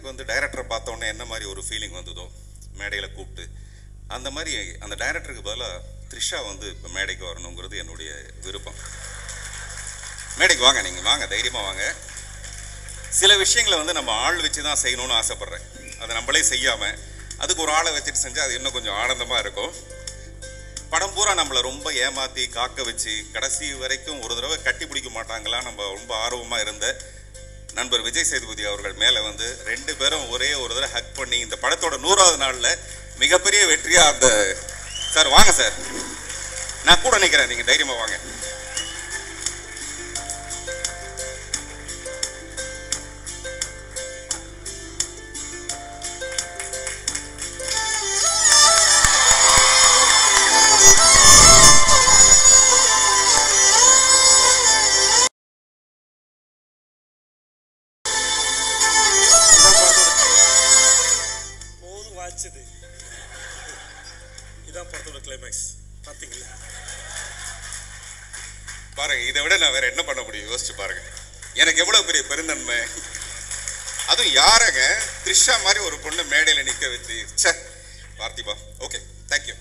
எனக்கு வந்து டைரக்டரை பார்த்தோன்னே என்ன மாதிரி ஒரு ஃபீலிங் வந்ததோ மேடையில் கூப்பிட்டு, அந்த மாதிரி அந்த டைரக்டருக்கு பதிலாக த்ரிஷா வந்து இப்போ மேடைக்கு வரணுங்கிறது என்னுடைய விருப்பம். மேடைக்கு வாங்க, நீங்கள் வாங்க, தைரியமாக வாங்க. சில விஷயங்களை வந்து நம்ம ஆள் வச்சு தான் செய்யணும்னு ஆசைப்பட்றேன். அதை நம்மளே செய்யாமல் அதுக்கு ஒரு ஆளை வச்சுட்டு செஞ்சால் அது இன்னும் கொஞ்சம் ஆனந்தமாக இருக்கும். படம் பூரா நம்மளை ரொம்ப ஏமாற்றி காக்க வச்சு கடைசி வரைக்கும் ஒரு தடவை கட்டி பிடிக்க மாட்டாங்களா நம்ம ரொம்ப ஆர்வமாக இருந்த நண்பர் விஜய் சேதுபதி அவர்கள் மேலே வந்து 2 பேரும் ஒரே ஒரு தடவை ஹக் பண்ணி இந்த படத்தோட 100வது நாளில் மிகப்பெரிய வெற்றியாக அந்த சார் வாங்க சார், நான் கூட நிற்கிறேன், நீங்கள் தைரியமாக வாங்க. இதான் படத்தோட கிளைமேக்ஸ் பார்த்தீங்களா? பாருங்க, இதை விட நான் வேற என்ன பண்ண முடியும் யோசிச்சு பாருங்க. எனக்கு எவ்வளவு பெரிய பெருந்தன்மை. அதுவும் யாரங்க த்ரிஷா மாதிரி ஒரு பொண்ணு மேடையில் நிற்க வச்சு. பார்த்திபா, ஓகே, தேங்க்யூ.